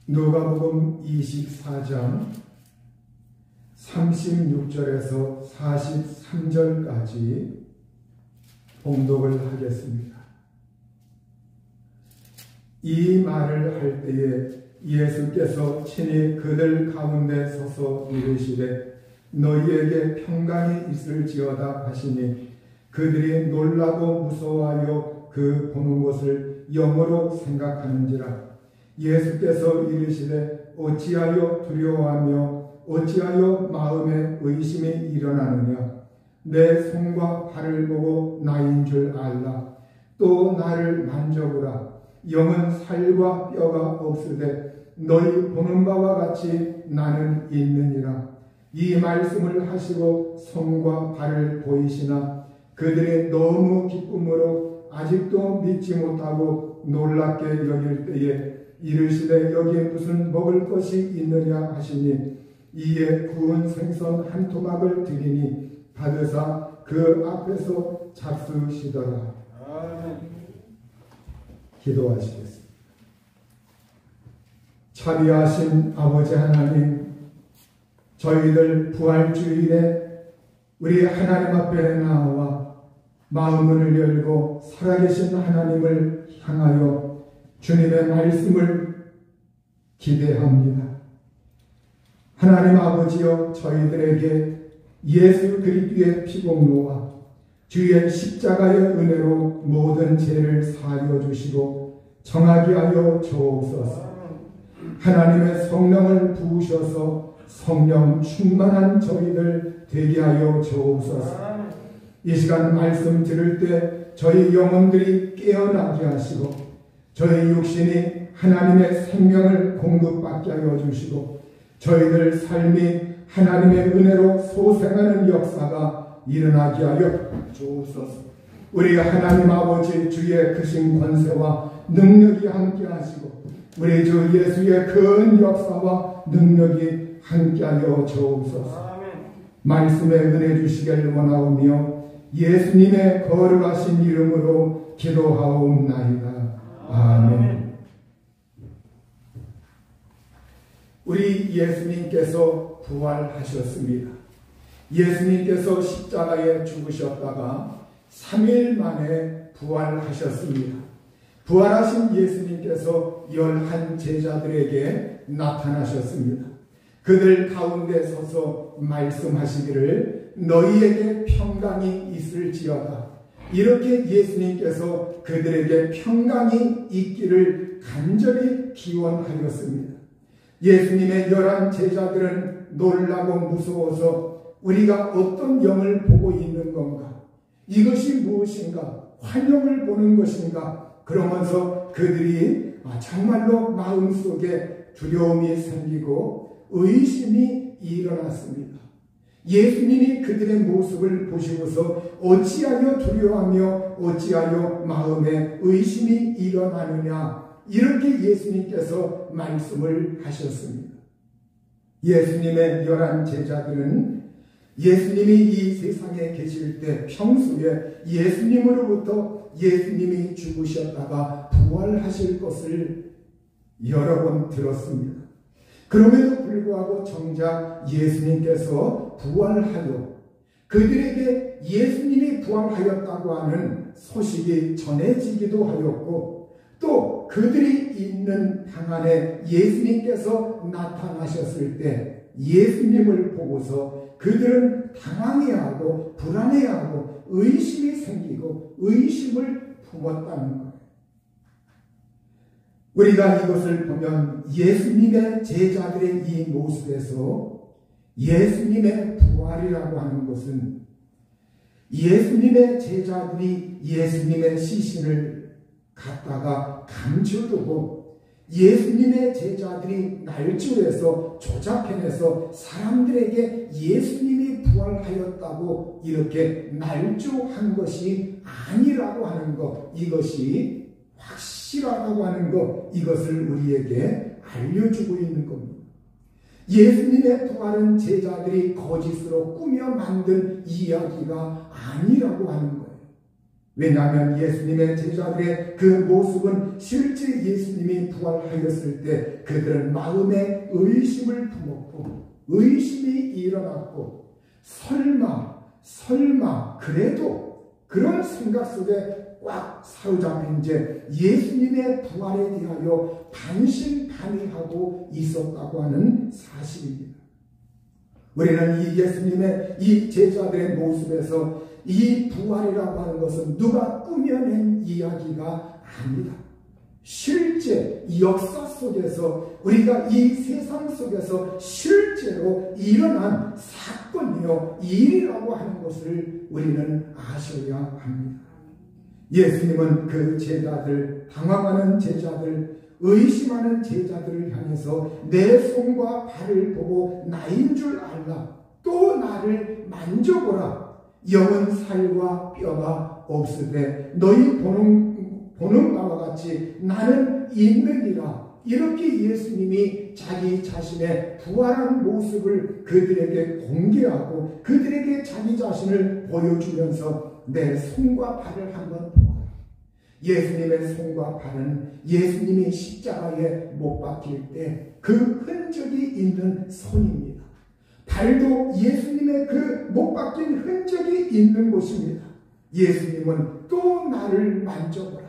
누가복음 24장 36절에서 43절까지 봉독을 하겠습니다. 이 말을 할 때에 예수께서 친히 그들 가운데 서서 이르시되 너희에게 평강이 있을지어다 하시니 그들이 놀라고 무서워하여 그 보는 것을 영으로 생각하는지라. 예수께서 이르시되 어찌하여 두려워하며 어찌하여 마음에 의심이 일어나느냐. 내 손과 발을 보고 나인 줄 알라. 또 나를 만져보라. 영은 살과 뼈가 없으되 너희 보는 바와 같이 나는 있느니라. 이 말씀을 하시고 손과 발을 보이시나 그들이 너무 기쁨으로 아직도 믿지 못하고 놀랍게 여길 때에 이르시되 여기에 무슨 먹을 것이 있느냐 하시니 이에 구운 생선 한 토막을 드리니 받으사 그 앞에서 잡수시더라. 아멘. 기도하시겠습니다. 자비하신 아버지 하나님, 저희들 부활주일에 우리 하나님 앞에 나와 마음을 열고 살아계신 하나님을 향하여 주님의 말씀을 기대합니다. 하나님 아버지여, 저희들에게 예수 그리스도의 피공로와 주의 십자가의 은혜로 모든 죄를 사하여 주시고 정하게 하여 주옵소서. 하나님의 성령을 부으셔서 성령 충만한 저희들 되게 하여 주옵소서. 이 시간 말씀 들을 때 저희 영혼들이 깨어나게 하시고 저희 육신이 하나님의 생명을 공급받게 하여 주시고 저희들 삶이 하나님의 은혜로 소생하는 역사가 일어나게 하여 주옵소서. 우리 하나님 아버지 주의 크신 권세와 능력이 함께 하시고 우리 주 예수의 큰 역사와 능력이 함께 하여 주옵소서. 말씀에 은혜 주시길 원하오며 예수님의 거룩하신 이름으로 기도하옵나이다. 아멘. 우리 예수님께서 부활하셨습니다. 예수님께서 십자가에 죽으셨다가 3일 만에 부활하셨습니다. 부활하신 예수님께서 11 제자들에게 나타나셨습니다. 그들 가운데 서서 말씀하시기를 너희에게 평강이 있을지어다. 이렇게 예수님께서 그들에게 평강이 있기를 간절히 기원하였습니다. 예수님의 11 제자들은 놀라고 무서워서 우리가 어떤 영을 보고 있는 건가? 이것이 무엇인가? 환영을 보는 것인가? 그러면서 그들이 정말로 마음속에 두려움이 생기고 의심이 일어났습니다. 예수님이 그들의 모습을 보시고서 어찌하여 두려워하며 어찌하여 마음에 의심이 일어나느냐, 이렇게 예수님께서 말씀을 하셨습니다. 예수님의 11 제자들은 예수님이 이 세상에 계실 때 평소에 예수님으로부터 예수님이 죽으셨다가 부활하실 것을 여러 번 들었습니다. 그럼에도 불구하고 정작 예수님께서 부활하여 그들에게 예수님이 부활하였다고 하는 소식이 전해지기도 하였고, 또 그들이 있는 방 안에 예수님께서 나타나셨을 때 예수님을 보고서 그들은 당황해하고 불안해하고 의심이 생기고 의심을 품었다는 것. 우리가 이것을 보면 예수님의 제자들의 이 모습에서 예수님의 부활이라고 하는 것은 예수님의 제자들이 예수님의 시신을 갖다가 감춰두고 예수님의 제자들이 날조해서 조작해내서 사람들에게 예수님이 부활하였다고 이렇게 날조한 것이 아니라고 하는 것, 이것이 확실하다고 하는 것, 이것을 우리에게 알려주고 있는 겁니다. 예수님의 부활은 제자들이 거짓으로 꾸며 만든 이야기가 아니라고 하는 거예요. 왜냐하면 예수님의 제자들의 그 모습은 실제 예수님이 부활하였을 때 그들은 마음에 의심을 품었고 의심이 일어났고 설마 그래도 그런 생각 속에 꽉 사로잡힌 채 예수님의 부활에 대하여 반신반의하고 있었다고 하는 사실입니다. 우리는 이 예수님의 이 제자들의 모습에서 이 부활이라고 하는 것은 누가 꾸며낸 이야기가 아니다. 실제 역사 속에서 우리가 이 세상 속에서 실제로 일어난 사건이요 일이라고 하는 것을 우리는 아셔야 합니다. 예수님은 그 제자들, 당황하는 제자들, 의심하는 제자들을 향해서 내 손과 발을 보고 나인 줄 알라. 또 나를 만져보라. 영은 살과 뼈가 없으되 너희 보는 바와 같이 나는 있느니라. 이렇게 예수님이 자기 자신의 부활한 모습을 그들에게 공개하고 그들에게 자기 자신을 보여주면서 내 손과 발을 한번 보아라. 예수님의 손과 발은 예수님이 십자가에 못 박힐 때 그 흔적이 있는 손입니다. 발도 예수님의 그 못 박힌 흔적이 있는 곳입니다. 예수님은 또 나를 만져보라.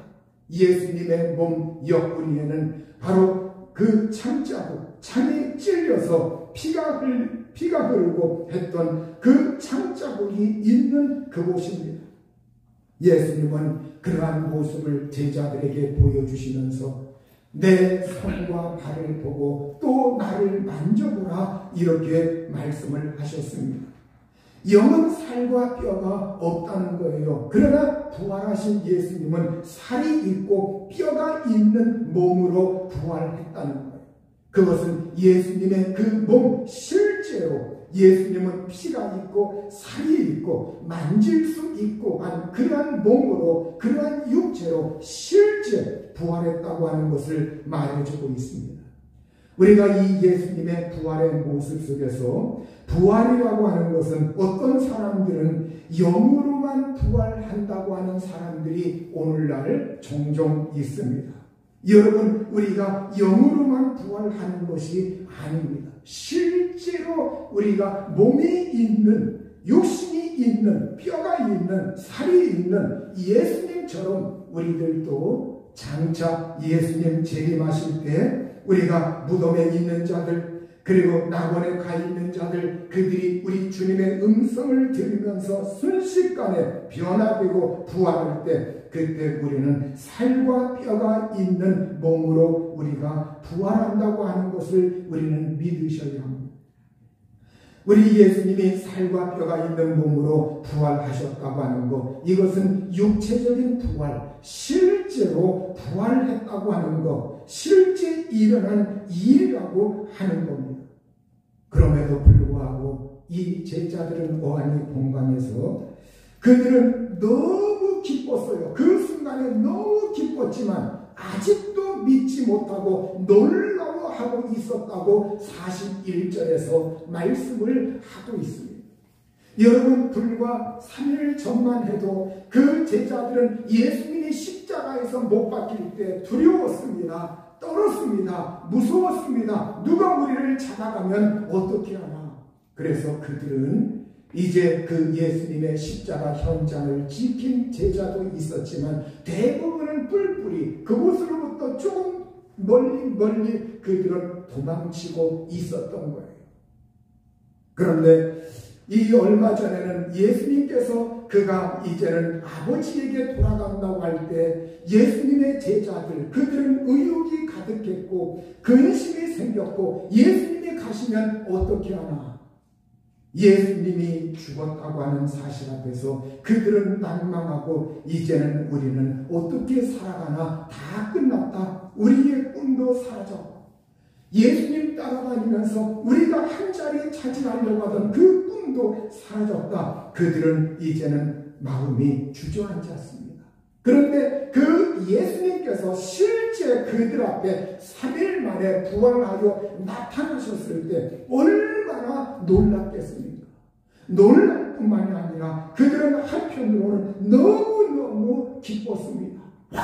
예수님의 몸 옆구리에는 바로 그 창자국, 창에 찔려서 피가 흐르고 했던 그 창자국이 있는 그곳입니다. 예수님은 그러한 모습을 제자들에게 보여주시면서 내 손과 발을 보고 또 나를 만져보라 이렇게 말씀을 하셨습니다. 영은 살과 뼈가 없다는 거예요. 그러나 부활하신 예수님은 살이 있고 뼈가 있는 몸으로 부활했다는 거예요. 그것은 예수님의 그 몸 실제로 예수님은 피가 있고 살이 있고 만질 수 있고 한 그러한 몸으로 그러한 육체로 실제 부활했다고 하는 것을 말해주고 있습니다. 우리가 이 예수님의 부활의 모습 속에서 부활이라고 하는 것은 어떤 사람들은 영으로만 부활한다고 하는 사람들이 오늘날 종종 있습니다. 여러분, 우리가 영으로만 부활하는 것이 아닙니다. 실제로 우리가 몸이 있는, 육신이 있는, 뼈가 있는, 살이 있는 예수님처럼 우리들도 장차 예수님 재림하실 때 우리가 무덤에 있는 자들, 그리고 낙원에 가 있는 자들, 그들이 우리 주님의 음성을 들으면서 순식간에 변화되고 부활할 때 그때 우리는 살과 뼈가 있는 몸으로 우리가 부활한다고 하는 것을 우리는 믿으셔야 합니다. 우리 예수님이 살과 뼈가 있는 몸으로 부활하셨다고 하는 것, 이것은 육체적인 부활, 실제로 부활했다고 하는 것, 실제 일어난 일이라고 하는 겁니다. 그럼에도 불구하고 이 제자들은 어안이 동방에서 그들은 너무 기뻤어요. 그 순간에 너무 기뻤지만 아직도 믿지 못하고 놀라워하고 있었다고 41절에서 말씀을 하고 있습니다. 여러분, 불과 3일 전만 해도 그 제자들은 예수님이 십자가에서 못 박힐 때 두려웠습니다. 떨었습니다. 무서웠습니다. 누가 우리를 잡아가면 어떻게 하나. 그래서 그들은 이제 그 예수님의 십자가 현장을 지킨 제자도 있었지만 대부분은 뿔뿔이 그곳으로부터 조금 멀리 그들은 도망치고 있었던 거예요. 그런데 이 얼마 전에는 예수님께서 그가 이제는 아버지에게 돌아간다고 할 때 예수님의 제자들, 그들은 의욕이 가득했고 근심이 생겼고 예수님이 가시면 어떻게 하나. 예수님이 죽었다고 하는 사실 앞에서 그들은 낭망하고 이제는 우리는 어떻게 살아가나, 다 끝났다. 우리의 꿈도 사라졌다. 예수님 따라다니면서 우리가 한 자리에 차지하려고 하던 그 꿈도 사라졌다. 그들은 이제는 마음이 주저앉았습니다. 그런데 그 예수님께서 실제 그들 앞에 3일 만에 부활하여 나타나셨을 때 얼마나 놀랐겠습니까? 놀랄 뿐만이 아니라 그들은 한편으로는 너무 너무너무 기뻤습니다. 와,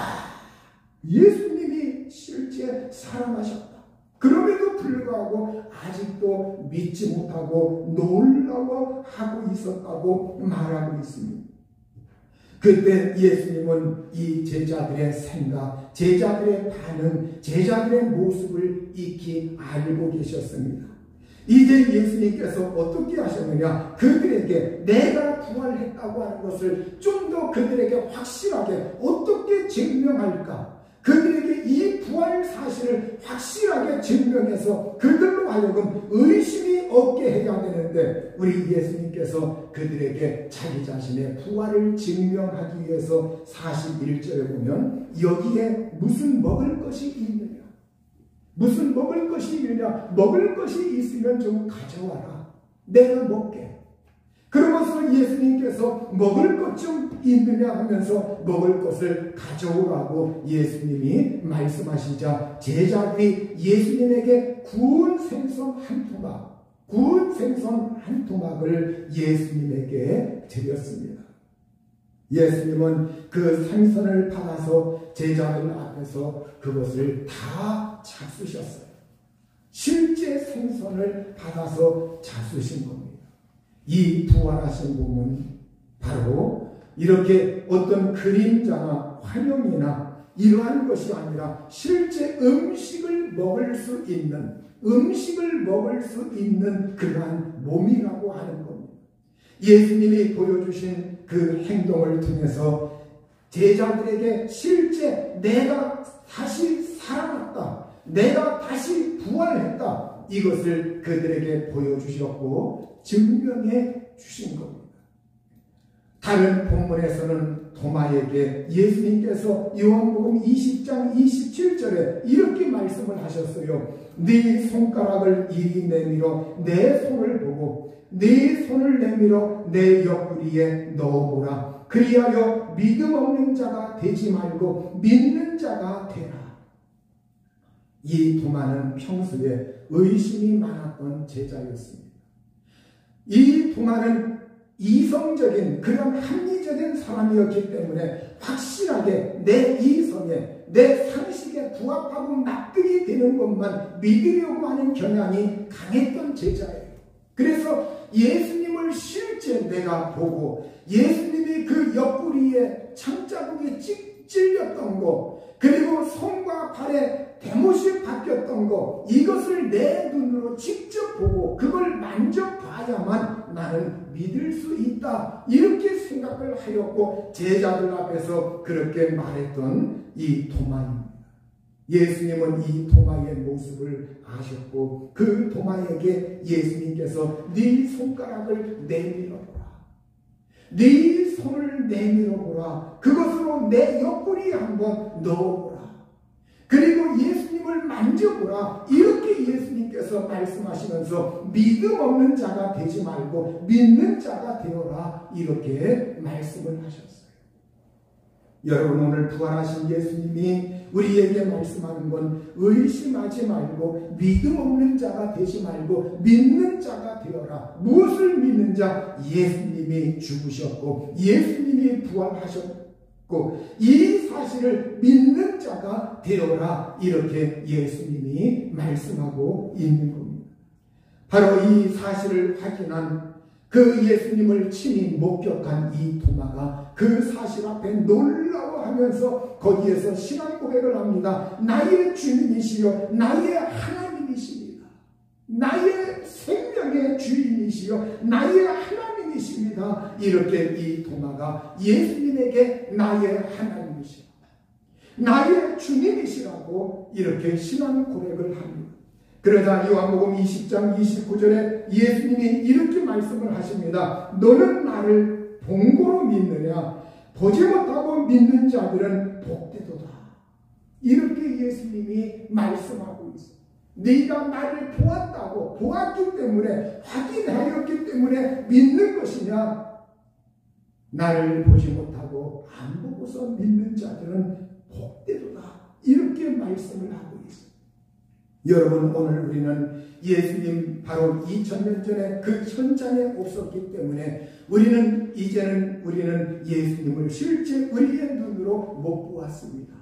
예수님이 실제 살아나셨다. 그럼에도 불구하고 아직도 믿지 못하고 놀라워하고 있었다고 말하고 있습니다. 그때 예수님은 이 제자들의 생각, 제자들의 반응, 제자들의 모습을 익히 알고 계셨습니다. 이제 예수님께서 어떻게 하셨느냐? 그들에게 내가 부활했다고 하는 것을 좀 더 그들에게 확실하게 어떻게 증명할까? 그들에게 이 부활 사실을 확실하게 증명해서 그들로 하여금 의심이 없게 해야 되는데, 우리 예수님께서 그들에게 자기 자신의 부활을 증명하기 위해서 41절에 보면 여기에 무슨 먹을 것이 있느냐, 무슨 먹을 것이 있느냐, 먹을 것이 있으면 좀 가져와라, 내가 먹게. 그러면서 예수님께서 먹을 것 좀 있느냐 하면서 먹을 것을 가져오라고 예수님이 말씀하시자 제자들이 예수님에게 구운 생선 한 토막, 구운 생선 한 토막을 예수님에게 드렸습니다. 예수님은 그 생선을 받아서 제자들 앞에서 그것을 다 잡수셨어요. 실제 생선을 받아서 잡수신 겁니다. 이 부활하신 몸은 바로 이렇게 어떤 그림자나 환영이나 이러한 것이 아니라 실제 음식을 먹을 수 있는 그러한 몸이라고 하는 겁니다. 예수님이 보여주신 그 행동을 통해서 제자들에게 실제 내가 다시 살아났다, 내가 다시 부활했다, 이것을 그들에게 보여주셨고 증명해 주신 겁니다. 다른 본문에서는 도마에게 예수님께서 요한복음 20장 27절에 이렇게 말씀을 하셨어요. 네 손가락을 이리 내밀어 내 손을 보고 네 손을 내밀어 내 옆구리에 넣어보라. 그리하여 믿음 없는 자가 되지 말고 믿는 자가 되라. 이 도마는 평소에 의심이 많았던 제자였습니다. 이 도마는 이성적인 그런 합리적인 사람이었기 때문에 확실하게 내 이성에, 내 상식에 부합하고 납득이 되는 것만 믿으려고 하는 경향이 강했던 제자예요. 그래서 예수님을 실제 내가 보고 예수님이 그 옆구리에 창자국에 찔렸던 거, 그리고 손과 발에 대못이 바뀌었던 거, 이것을 내 눈으로 직접 보고 그걸 만져봐야만 나는 믿을 수 있다, 이렇게 생각을 하였고 제자들 앞에서 그렇게 말했던 이 도마입니다. 예수님은 이 도마의 모습을 아셨고 그 도마에게 예수님께서 네 손가락을 내밀어보라, 네 손을 내밀어보라, 그것으로 내 옆구리에 한번 넣어보라, 그리고 예수님을 만져보라, 이렇게 예수님께서 말씀하시면서 믿음 없는 자가 되지 말고 믿는 자가 되어라, 이렇게 말씀을 하셨어요. 여러분, 오늘 부활하신 예수님이 우리에게 말씀하는 건 의심하지 말고 믿음 없는 자가 되지 말고 믿는 자가 되어라. 무엇을 믿는 자? 예수님이 죽으셨고 예수님이 부활하셨고 이 사실을 믿는 자가 되어라, 이렇게 예수님이 말씀하고 있는 겁니다. 바로 이 사실을 확인한 그 예수님을 친히 목격한 이 도마가 그 사실 앞에 놀라워하면서 거기에서 신앙 고백을 합니다. 나의 주님이시여 나의 하나님이십니다. 나의 생명의 주인이시여 나의 하나님이십니다. 이렇게 이 도마가 예수님에게 나의 하나님이시여 나의 주님이시라고 이렇게 신앙 고백을 합니다. 그러자 요한복음 20장 29절에 예수님이 이렇게 말씀을 하십니다. 너는 나를 본고로 믿느냐? 보지 못하고 믿는 자들은 복되도다. 이렇게 예수님이 말씀하고 있어요. 네가 나를 보았다고, 보았기 때문에, 확인하였기 때문에 믿는 것이냐? 나를 보지 못하고 안 보고서 믿는 자들은 복되도다. 이렇게 말씀을 하고 있어요. 여러분, 오늘 우리는 예수님 바로 2000년 전에 그 현장에 없었기 때문에 이제는 우리는 예수님을 실제 우리의 눈으로 못 보았습니다.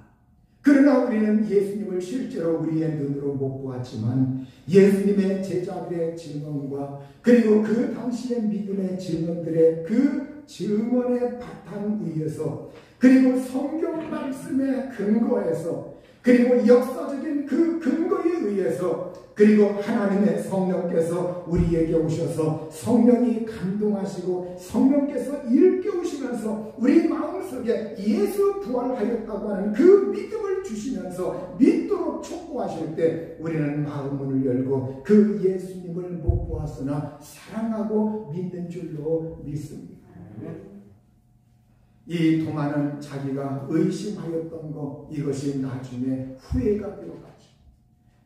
그러나 우리는 예수님을 실제로 우리의 눈으로 못 보았지만 예수님의 제자들의 증언과 그리고 그 당시의 믿음의 증언들의 그 증언의 바탕 위에서 그리고 성경 말씀의 근거에서 그리고 역사적인 그 근거에 의해서 그리고 하나님의 성령께서 우리에게 오셔서 성령이 감동하시고 성령께서 일깨우시면서 우리 마음속에 예수 부활하였다고 하는 그 믿음을 주시면서 믿도록 촉구하실 때 우리는 마음문을 열고 그 예수님을 못 보았으나 사랑하고 믿는 줄로 믿습니다. 이 도마는 자기가 의심하였던 것, 이것이 나중에 후회가 되어가죠.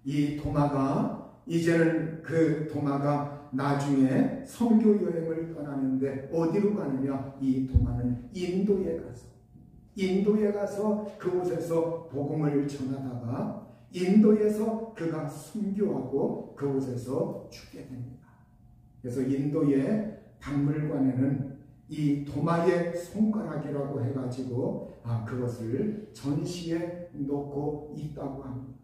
이 도마가 이제는 그 도마가 나중에 선교 여행을 떠나는데 어디로 가느냐? 이 도마는 인도에 가서 그곳에서 복음을 전하다가 인도에서 그가 순교하고 그곳에서 죽게 됩니다. 그래서 인도의 박물관에는 이 도마의 손가락이라고 해가지고 그것을 전시해 놓고 있다고 합니다.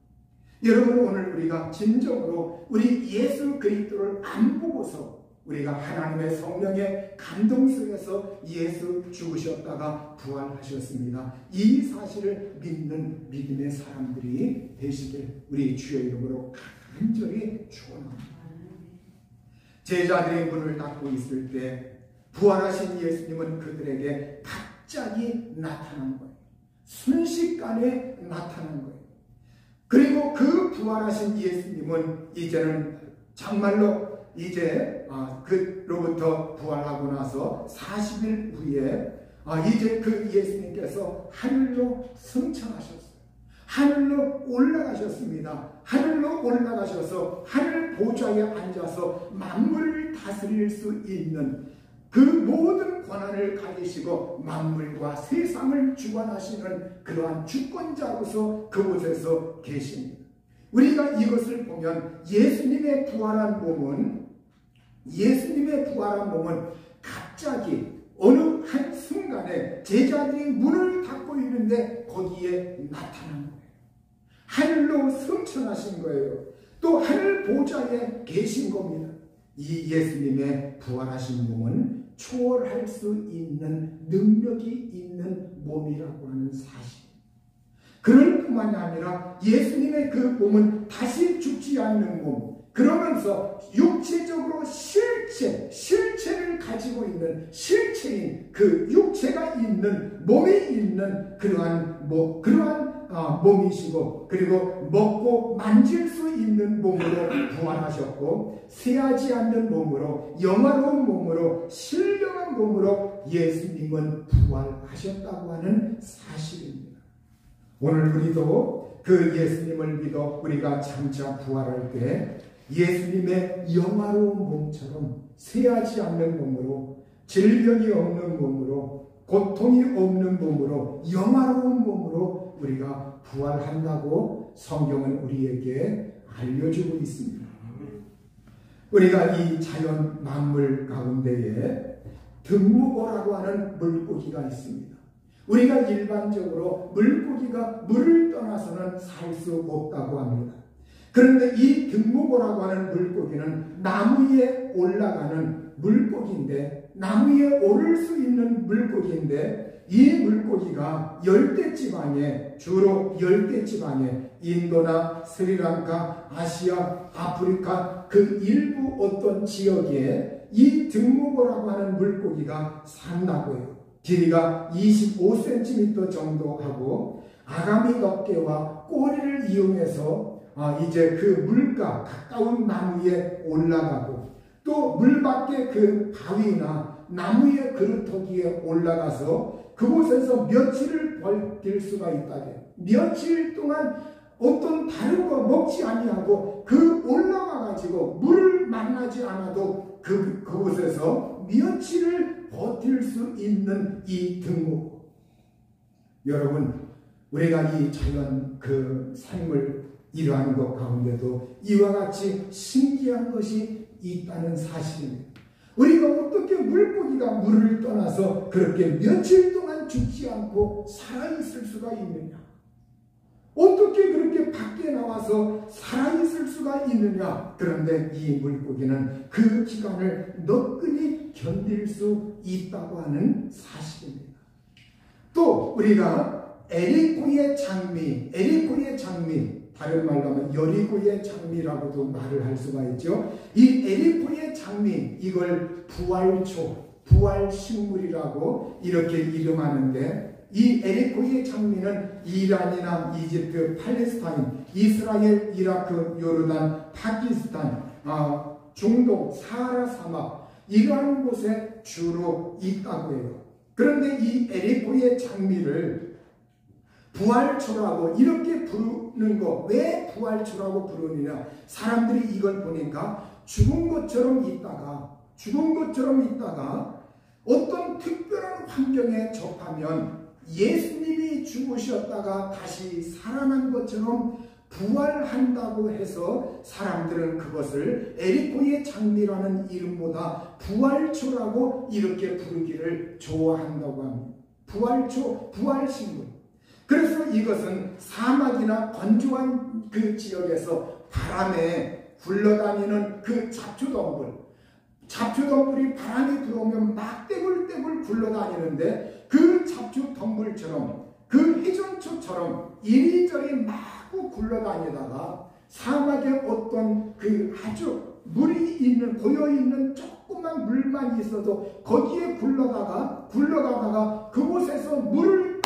여러분, 오늘 우리가 진정으로 우리 예수 그리스도를 안 보고서 우리가 하나님의 성령의 감동 속에서 예수 죽으셨다가 부활하셨습니다. 이 사실을 믿는 믿음의 사람들이 되시길 우리 주의 이름으로 간절히 축원합니다. 제자들이 문을 닫고 있을 때 부활하신 예수님은 그들에게 갑자기 나타난 거예요. 순식간에 나타난 거예요. 그리고 그 부활하신 예수님은 이제는 정말로 이제 그로부터 부활하고 나서 40일 후에 이제 그 예수님께서 하늘로 승천하셨어요. 하늘로 올라가셨습니다. 하늘로 올라가셔서 하늘 보좌에 앉아서 만물을 다스릴 수 있는 그 모든 권한을 가지시고 만물과 세상을 주관하시는 그러한 주권자로서 그곳에서 계십니다. 우리가 이것을 보면 예수님의 부활한 몸은 갑자기 어느 한 순간에 제자들이 문을 닫고 있는데 거기에 나타난 거예요. 하늘로 승천하신 거예요. 또 하늘 보좌에 계신 겁니다. 이 예수님의 부활하신 몸은 초월할 수 있는 능력이 있는 몸이라고 하는 사실. 그럴 뿐만이 아니라 예수님의 그 몸은 다시 죽지 않는 몸, 그러면서 육체적으로 실체를 가지고 있는 실체인 그 육체가 있는 몸이 있는 그러한 몸이시고 그리고 먹고 만질 수 있는 몸으로 부활하셨고 쇠하지 않는 몸으로 영화로운 몸으로 신령한 몸으로 예수님은 부활하셨다고 하는 사실입니다. 오늘 우리도 그 예수님을 믿어 우리가 장차 부활할 때 예수님의 영화로운 몸처럼 쇠하지 않는 몸으로 질병이 없는 몸으로 고통이 없는 몸으로 영화로운 몸으로 우리가 부활한다고 성경은 우리에게 알려주고 있습니다. 우리가 이 자연 만물 가운데에 등무고라고 하는 물고기가 있습니다. 우리가 일반적으로 물고기가 물을 떠나서는 살 수 없다고 합니다. 그런데 이 등무고라고 하는 물고기는 나무에 올라가는 물고기인데 나무 위에 오를 수 있는 물고기인데 이 물고기가 열대지방에 주로 열대지방에 인도나 스리랑카, 아시아, 아프리카 그 일부 어떤 지역에 이 등무고라고 하는 물고기가 산다고 해요. 길이가 25cm 정도 하고 아가미 덮개와 꼬리를 이용해서 이제 그 물가 가까운 나무 위에 올라가고 또 물밖에 그 바위나 나무의 그루터기에 올라가서 그곳에서 며칠을 버틸 수가 있다게. 며칠 동안 어떤 다른 거 먹지 아니하고 그 올라가 가지고 물을 만나지 않아도 그곳에서 며칠을 버틸 수 있는 이 등목. 여러분, 우리가 이 자연 그 생물 이러한 것 가운데도 이와 같이 신기한 것이 있다는 사실입니다. 우리가 어떻게 물고기가 물을 떠나서 그렇게 며칠 동안 죽지 않고 살아있을 수가 있느냐? 어떻게 그렇게 밖에 나와서 살아있을 수가 있느냐? 그런데 이 물고기는 그 기간을 너끈히 견딜 수 있다고 하는 사실입니다. 또 우리가 에리코의 장미, 다른 말로 하면 여리고의 장미라고도 말을 할 수가 있죠. 이 에리코의 장미, 이걸 부활초, 부활식물이라고 이렇게 이름하는데, 이 에리코의 장미는 이란이나 이집트, 팔레스타인, 이스라엘, 이라크, 요르단, 파키스탄, 중동, 사하라 사막, 이러한 곳에 주로 있다고 해요. 그런데 이 에리코의 장미를 부활초라고 이렇게 부르는 거, 왜 부활초라고 부르느냐? 사람들이 이걸 보니까 죽은 것처럼 있다가 어떤 특별한 환경에 접하면 예수님이 죽으셨다가 다시 살아난 것처럼 부활한다고 해서 사람들은 그것을 에리코의 장미라는 이름보다 부활초라고 이렇게 부르기를 좋아한다고 합니다. 부활초, 부활식물. 그래서 이것은 사막이나 건조한 그 지역에서 바람에 굴러다니는 그 잡초덩굴이 바람이 불어오면 막 떼굴떼굴 굴러다니는데, 그 잡초덩굴처럼 그 회전초처럼 이리저리 마구 굴러다니다가 사막에 어떤 그 아주 물이 있는, 고여있는 조그만 물만 있어도 거기에 굴러가다가 그곳에서 물을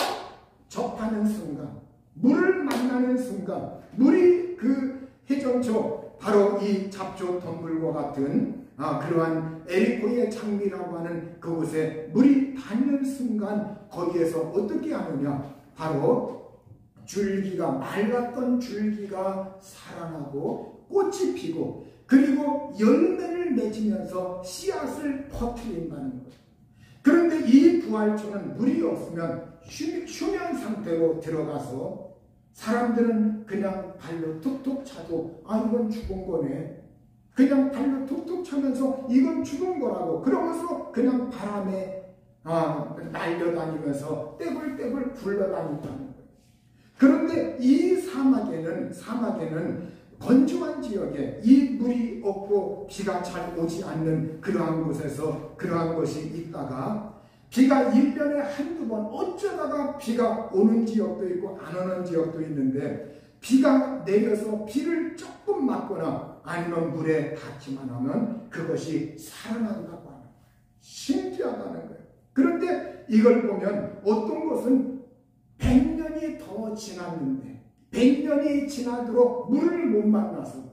접하는 순간, 물을 만나는 순간, 물이 그 회전초, 바로 이 잡초 덩굴과 같은 그러한 에리코의 장미라고 하는 그곳에 물이 닿는 순간 거기에서 어떻게 하느냐? 바로 줄기가, 맑았던 줄기가 살아나고 꽃이 피고 그리고 열매를 맺으면서 씨앗을 퍼뜨린다는 것. 그런데 이 부활초는 물이 없으면 휴면 상태로 들어가서 사람들은 그냥 발로 툭툭 차도 이건 죽은 거네. 그냥 발로 툭툭 차면서 이건 죽은 거라고 그러면서 그냥 바람에 날려다니면서 떼굴떼굴 굴러다닌다는 거예요. 그런데 이 사막에는 건조한 지역에 이 물이 없고 비가 잘 오지 않는 그러한 곳에서 그러한 것이 있다가 비가 1년에 한두 번, 어쩌다가 비가 오는 지역도 있고 안 오는 지역도 있는데, 비가 내려서 비를 조금 맞거나 아니면 물에 닿기만 하면 그것이 살아난다고 하는 거예요. 신기하다는 거예요. 그런데 이걸 보면 어떤 것은 100년이 더 지났는데, 100년이 지나도록 물을 못 만나서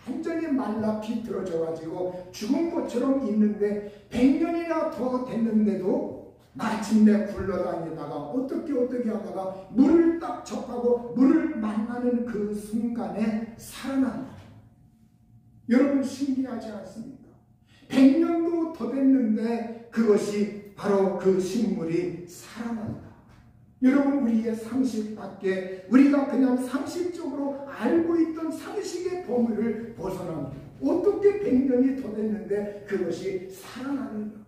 완전히 말라 비틀어져 가지고 죽은 것처럼 있는데 100년이나 더 됐는데도 마침내 굴러다니다가 어떻게 하다가 물을 딱 접하고 물을 만나는 그 순간에 살아난다. 여러분 신기하지 않습니까? 100년도 더 됐는데 그것이 바로 그 식물이 살아난다. 여러분, 우리의 상식 밖에 우리가 그냥 상식적으로 알고 있던 상식의 범위를 벗어납니다. 어떻게 100년이 더 됐는데 그것이 살아나는가?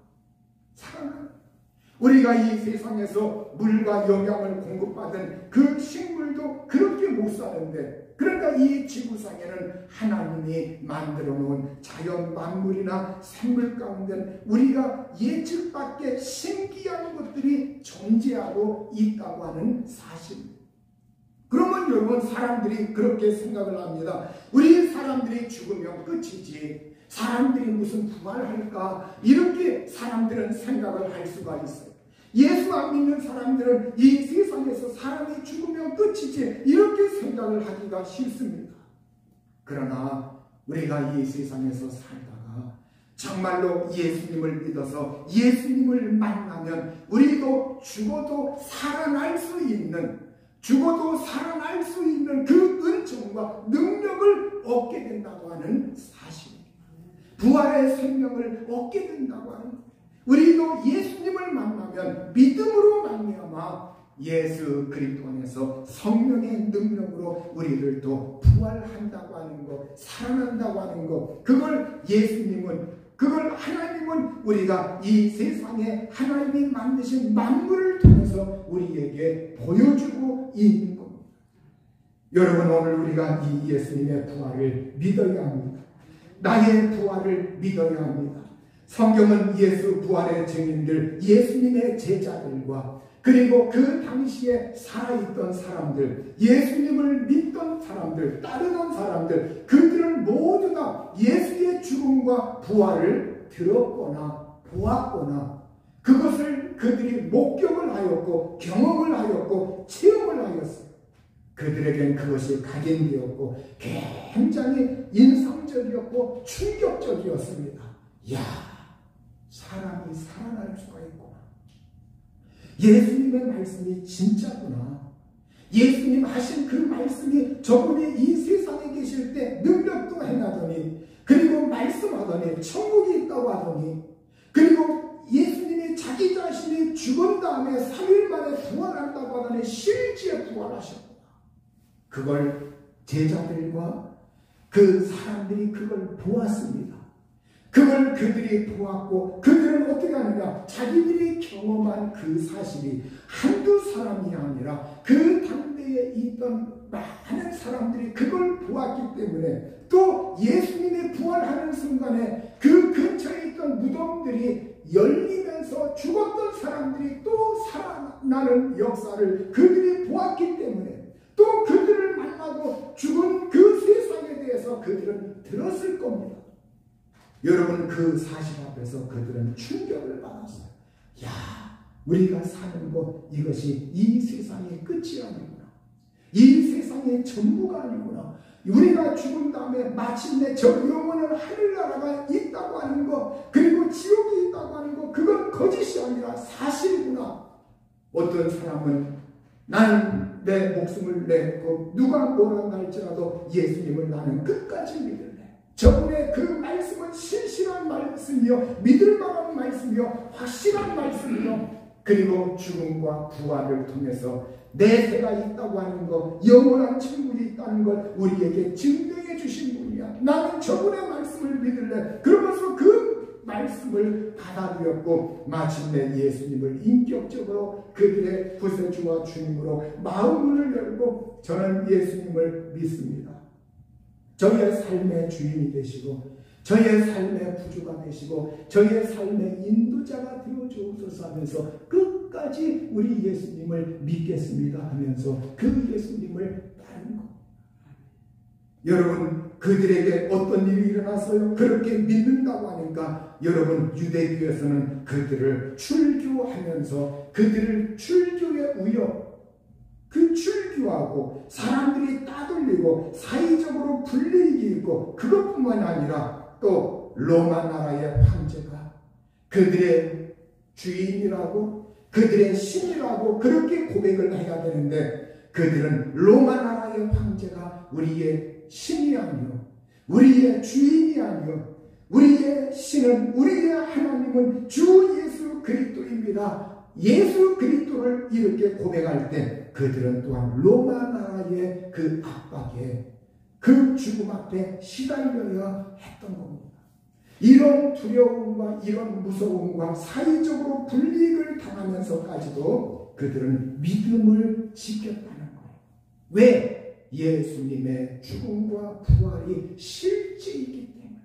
우리가 이 세상에서 물과 영양을 공급받은 그 식물도 그렇게 못 사는데, 그러니까 이 지구상에는 하나님이 만들어 놓은 자연 만물이나 생물 가운데 우리가 예측 밖의 신기한 것들이 존재하고 있다고 하는 사실입니다. 그러면 여러분, 사람들이 그렇게 생각을 합니다. 우리 사람들이 죽으면 끝이지, 사람들이 무슨 부활할까, 이렇게 사람들은 생각을 할 수가 있어요. 예수 안 믿는 사람들은 이 세상에서 사람이 죽으면 끝이지, 이렇게 생각을 하기가 싫습니다. 그러나 우리가 이 세상에서 살다가 정말로 예수님을 믿어서 예수님을 만나면 우리도 죽어도 살아날 수 있는 그 은총과 능력을 얻게 된다고 하는 사실입니다. 부활의 생명을 얻게 된다고 하는 거예요. 우리도 예수님을 만나면 믿음으로 말미암아 예수 그리스도 안에서 성령의 능력으로 우리를 또 부활한다고 하는 것, 살아난다고 하는 것, 그걸 하나님은 우리가 이 세상에 하나님이 만드신 만물을 통해서 우리에게 보여주고 있는 겁니다. 여러분, 오늘 우리가 이 예수님의 부활을 믿어야 합니다. 나의 부활을 믿어야 합니다. 성경은 예수 부활의 증인들, 예수님의 제자들과 그리고 그 당시에 살아있던 사람들, 예수님을 믿던 사람들, 따르던 사람들, 그들은 모두 다 예수의 죽음과 부활을 들었거나 보았거나 그것을 그들이 목격을 하였고 경험을 하였고 체험을 하였어요. 그들에겐 그것이 각인되었고 굉장히 인상적이었고 충격적이었습니다. 야, 사람이 살아날 수가 있구나. 예수님의 말씀이 진짜구나. 예수님 하신 그 말씀이 저분이 이 세상에 계실 때 능력도 행하더니, 그리고 말씀하더니 천국이 있다고 하더니, 그리고 예수님이 자기 자신이 죽은 다음에 3일 만에 부활한다고 하더니 실제 부활하셨구나. 그걸 제자들과 그 사람들이 그걸 보았습니다. 그걸 그들이 보았고, 그들은 어떻게 하느냐? 자기들이 경험한 그 사실이 한두 사람이 아니라 그 당대에 있던 많은 사람들이 그걸 보았기 때문에, 또 예수님이 부활하는 순간에 그 근처에 있던 무덤들이 열리면서 죽었던 사람들이 또 살아나는 역사를 그들이 보았기 때문에, 또 그들을 만나고 죽은 그 세상에 대해서 그들은 들었을 겁니다. 여러분, 그 사실 앞에서 그들은 충격을 받았어요. 야, 우리가 사는 것, 이것이 이 세상의 끝이 아니구나. 이 세상의 전부가 아니구나. 우리가 죽은 다음에 마침내 저 영원한 하늘나라가 있다고 하는 것, 그리고 지옥이 있다고 하는 것, 그건 거짓이 아니라 사실이구나. 어떤 사람은 나는 내 목숨을 내고 누가 뭐라 할지라도 예수님을 나는 끝까지 믿을래. 저분의 그 말씀은 신실한 말씀이요, 믿을만한 말씀이요, 확실한 말씀이요, 그리고 죽음과 부활을 통해서 내세가 있다고 하는 것, 영원한 천국이 있다는 걸 우리에게 증명해 주신 분이야. 나는 저분의 말씀을 믿을래. 그러면서 그 말씀을 받아들였고 마침내 예수님을 인격적으로 그들의 구세주와 주님으로 마음문을 열고 저는 예수님을 믿습니다. 저의 삶의 주인이 되시고 저의 삶의 구주가 되시고 저의 삶의 인도자가 되어주옵소서 하면서 끝까지 우리 예수님을 믿겠습니다 하면서 그 예수님을 따르는 것. 여러분, 그들에게 어떤 일이 일어났어요? 그렇게 믿는다고 하니까 여러분, 유대교에서는 그들을 출교하면서 그들을 출교의 우역, 그 출교하고 사람들이 따돌리고 사회적으로 불리익이 있고, 그것뿐만 아니라 또 로마 나라의 황제가 그들의 주인이라고 그들의 신이라고 그렇게 고백을 해야 되는데, 그들은 로마 나라의 황제가 우리의 신이 아니요, 우리의 주인이 아니요, 우리의 신은, 우리의 하나님은 주 예수 그리스도입니다. 예수 그리스도를 이렇게 고백할 때 그들은 또한 로마 나라의 그 압박에, 그 죽음 앞에 시달려야 했던 겁니다. 이런 두려움과 이런 무서움과 사회적으로 불이익을 당하면서까지도 그들은 믿음을 지켰다는 거예요. 왜? 예수님의 죽음과 부활이 실제이기 때문에,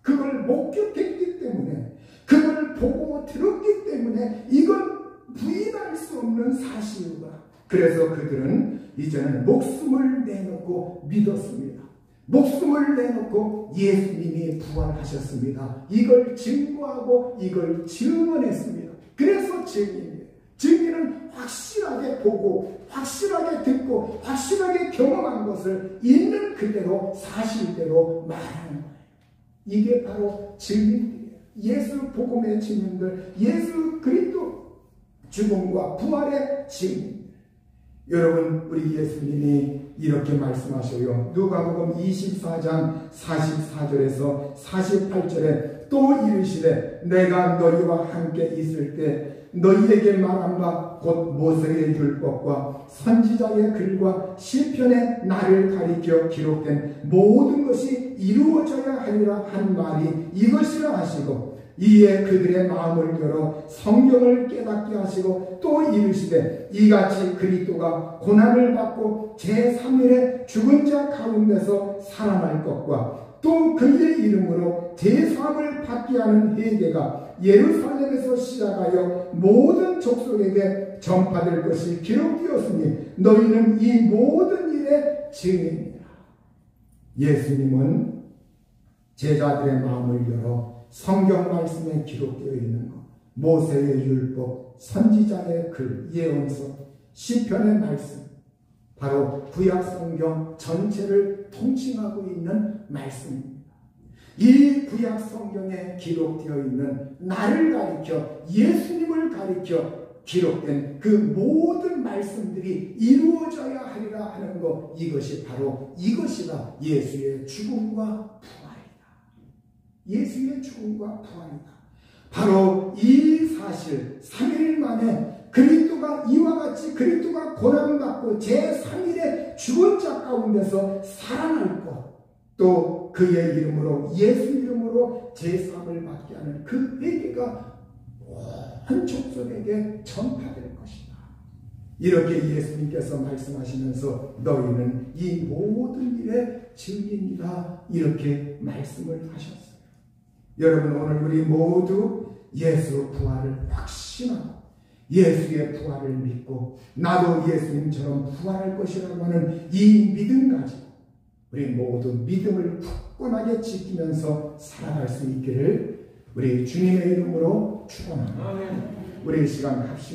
그걸 목격했기 때문에, 그걸 보고 들었기 때문에 이건 부인할 수 없는 사실이구나. 그래서 그들은 이제는 목숨을 내놓고 믿었습니다. 목숨을 내놓고 예수님이 부활하셨습니다. 이걸 증거하고 이걸 증언했습니다. 그래서 증인이에요. 증인은 확실하게 보고 확실하게 듣고 확실하게 경험한 것을 있는 그대로 사실대로 말하는 거예요. 이게 바로 증인들이에요. 예수 복음의 증인들, 예수 그리스도 죽음과 부활의 증인. 여러분, 우리 예수님이 이렇게 말씀하셔요. 누가복음 24장 44절에서 48절에 또 이르시되 내가 너희와 함께 있을 때 너희에게 말한 바 곧 모세의 율법과 선지자의 글과 시편의 나를 가리켜 기록된 모든 것이 이루어져야 하리라 한 말이 이것이라 하시고 이에 그들의 마음을 열어 성경을 깨닫게 하시고 또 이르시되 이같이 그리스도가 고난을 받고 제3일에 죽은 자 가운데서 살아날 것과 또 그의 이름으로 제사함을 받게 하는 회개가 예루살렘에서 시작하여 모든 족속에게 전파될 것이 기록되었으니 너희는 이 모든 일의 증인이라. 예수님은 제자들의 마음을 열어 성경 말씀에 기록되어 있는 것, 모세의 율법, 선지자의 글, 예언서, 시편의 말씀, 바로 구약 성경 전체를 통칭하고 있는 말씀입니다. 이 구약 성경에 기록되어 있는 나를 가리켜 예수님을 가리켜 기록된 그 모든 말씀들이 이루어져야 하리라 하는 것, 이것이 바로 이것이다. 예수의 죽음과 부활이다. 예수의 죽음과 부활이다. 바로 이 사실 3일 만에 그리스도가 이와 같이 그리스도가 고난받고 제3일에 죽은 자 가운데서 살아날 것, 또 그의 이름으로 예수 이름으로 제사함을 받게 하는 그 회개가 온 족속에게 전파될 것이다. 이렇게 예수님께서 말씀하시면서 너희는 이 모든 일의 증인이다, 이렇게 말씀을 하셨어요. 여러분, 오늘 우리 모두 예수 부활을 확신하고 예수의 부활을 믿고 나도 예수님처럼 부활할 것이라고 하는 이 믿음 가지고 우리 모두 믿음을 굳건하게 지키면서 살아갈 수 있기를 우리 주님의 이름으로 축원합니다. 우리 이 시간 합시다.